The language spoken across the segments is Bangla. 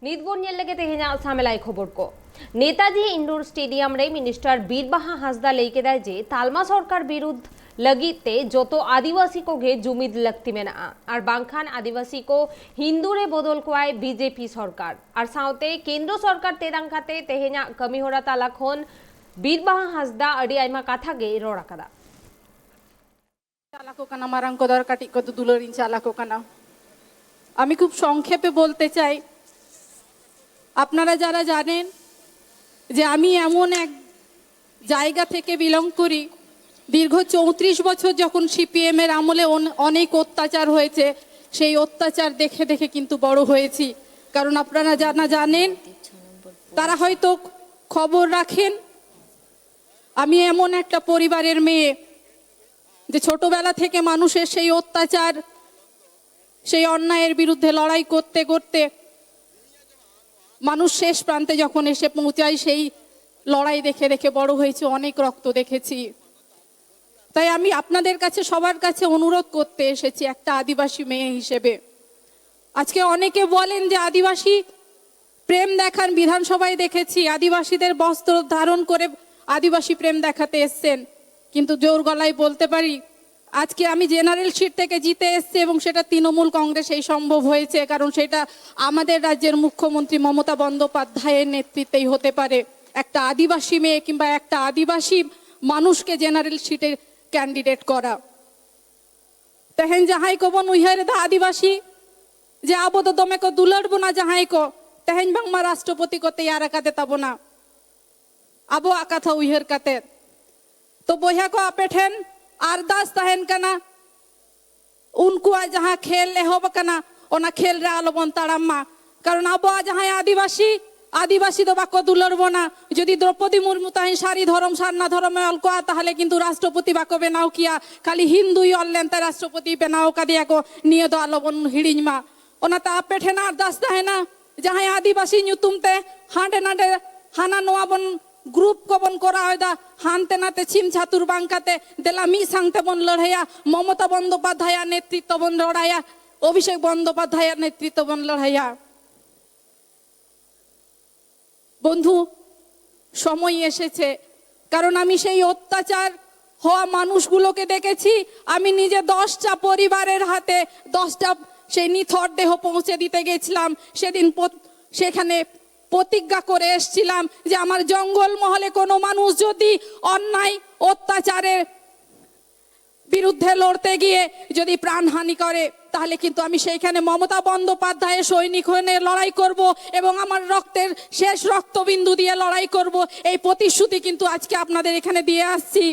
ᱱᱤᱛᱵᱚᱱ ᱧᱮᱞ ᱞᱮᱜᱮ ᱛᱮᱦᱮᱧᱟᱜ ᱥᱟᱢᱮᱞᱟᱭ ᱠᱷᱚᱵᱚᱨ ᱠᱚ नेताजी इंडोर स्टेडियम रे मिनिस्टर बीरबाहा हांसदा लई केदा जे तालमा सरकार विरुद्ध लगित ते जोतो आदिवासी को गे जुमिद लगती मेना और बांखान आदिवासी को हिंदू रे बदल कोआय बीजेपी सरकार और साउते केंद्र सरकार तेदांकाते तेहेना कमी होरा ताला खन बीरबाहा हांसदा अडी आयमा काथा गे रोड़ा कदा चालाको काना मारांग को दर काटी को दुलरिन चालाको काना আমি খুব সংক্ষেপে বলতে চাই আপনারা যারা জানেন যে আমি এমন এক জায়গা থেকে বিলং করি দীর্ঘ 34 বছর যখন সিপিএম এর আমলে অনেক অত্যাচার হয়েছে সেই অত্যাচার দেখে দেখে কিন্তু বড় হয়েছি কারণ আপনারা জানেন তারা হয়তো খবর রাখেন আমি এমন একটা পরিবারের মেয়ে যে ছোটবেলা থেকে মানুষের সেই অত্যাচার সেই অন্যায়ের বিরুদ্ধে লড়াই করতে করতে মানুষ শেষ প্রান্তে যখন এসে পৌঁছায় সেই লড়াই দেখে দেখে বড় হয়েছে অনেক রক্ত দেখেছি তাই আমি আপনাদের কাছে সবার কাছে অনুরোধ করতে এসেছি একটা আদিবাসী মেয়ে হিসেবে আজকে অনেকে বলেন যে আদিবাসী প্রেম দেখান বিধানসভায় দেখেছি আদিবাসীদের বস্ত্র ধারণ করে আদিবাসী প্রেম দেখাতে এসেছেন কিন্তু জোর গলায় বলতে পারি আজকে আমি জেনারেল সিট থেকে জিতে এসেছি এবং সেটা তৃণমূল কংগ্রেসেই সম্ভব হয়েছে কারণ সেটা আমাদের রাজ্যের মুখ্যমন্ত্রী মমতা বন্দ্যোপাধ্যায়ের নেতৃত্বেই হতে পারে একটা আদিবাসী মেয়ে কিংবা একটা আদিবাসী মানুষকে জেনারেল সিটে ক্যান্ডিডেট করা তেহেন যাহাই কো বন উইহারে দা আদিবাসী যে আবো তো দমে কো দুলড়বো না যাহাই কো তেহেন বাংমা রাষ্ট্রপতি কো তৈয়ার কাতে তাবো না আবো আকাথা উইহার কাতে तो बोया को अपेठेन अरदास तहन कना उनको जहाँ खेल एहब कना ओना खेल रे आलोबन ताड़ामा कारण आबो जहाँ आदिवासी आदिवासी तो बाको दुलड़बो ना यदि द्रौपदी मुर्मू ताहिन सारी धर्म सारना धर्म अलको ताहले किन्तु राष्ट्रपति बाको बेनाओ किया खाली हिंदुई अल्लेन ता राष्ट्रपति बेनाओ कादिया को निये दो आलोबन हिड़िमा ओना ता अपेठेन अरदास तहना जहाँ आदिवासी न्युतुमते हांडे नाडे हाना नोआबन ग्रुप को बन करा होदा हानते नाते छिम छातुर बांकाते देला मी सांगते बन लड़ाया ममता बंदोपाध्याय नेतृत्व बन लड़ाया अभिषेक बंदोपाध्याय नेतृत्व बन लड़ाया बंधु समय एसेছে কারণ আমি সেই অত্যাচার হওয়া মানুষগুলোকে দেখেছি আমি নিজে 10টা পরিবারের হাতে 10টা সেই নিথর দেহ পৌঁছে দিতে গেছিলাম সেদিন সেখানে প্রতিজ্ঞা করে এসেছিলাম যে আমার জঙ্গল মহলে কোনো মানুষ যদি অন্যায় অত্যাচারের বিরুদ্ধে লড়তে গিয়ে যদি প্রাণহানি করে তাহলে কিন্তু আমি সেইখানে মমতা বন্দ্যোপাধ্যায়ের সৈনিক হয়ে লড়াই করব এবং আমার রক্তের শেষ রক্তবিন্দু দিয়ে লড়াই করব এই প্রতিশ্রুতি কিন্তু আজকে আপনাদের এখানে দিয়ে আসছি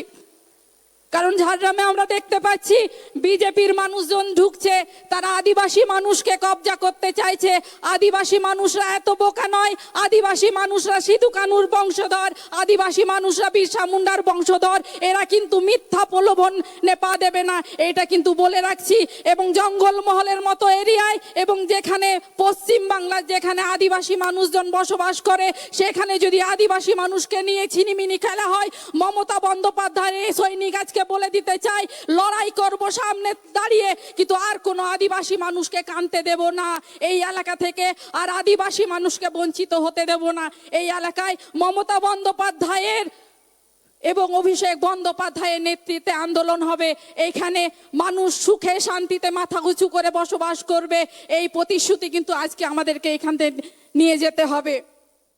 কারণ ঝাড়গ্রামে আমরা দেখতে পাচ্ছি বিজেপির মানুষজন ঢুকছে তারা আদিবাসী মানুষকে কবজা করতে চাইছে আদিবাসী মানুষরা এত বোকা নয় আদিবাসী মানুষরা সিধু কানুর বংশধর আদিবাসী মানুষরা বিরসা মুন্ডার বংশধর এরা কিন্তু মিথ্যা প্রলোভনে পা দেবে না এটা কিন্তু বলে রাখছি এবং জঙ্গলমহলের মতো এরিয়ায় এবং যেখানে পশ্চিম বাংলার যেখানে আদিবাসী মানুষজন বসবাস করে সেখানে যদি আদিবাসী মানুষকে নিয়ে ছিনিমিনি খেলা হয় মমতা বন্দ্যোপাধ্যায়ের এই সৈনিক আজকে বলে দিতে চাই লড়াই করব সামনে দাঁড়িয়ে কিন্তু আর কোনো আদিবাসী মানুষকে কানতে দেব না এই এলাকা থেকে আর আদিবাসী মানুষকে বঞ্চিত হতে দেব না এই এলাকায় মমতা বন্দ্যোপাধ্যায়ের এবং অভিষেক বন্দ্যোপাধ্যায়ের নেতৃত্বে আন্দোলন হবে এইখানে মানুষ সুখে শান্তিতে মাথা উঁচু করে বসবাস করবে এই প্রতিশ্রুতি কিন্তু আজকে আমাদেরকে এখান থেকে নিয়ে যেতে হবে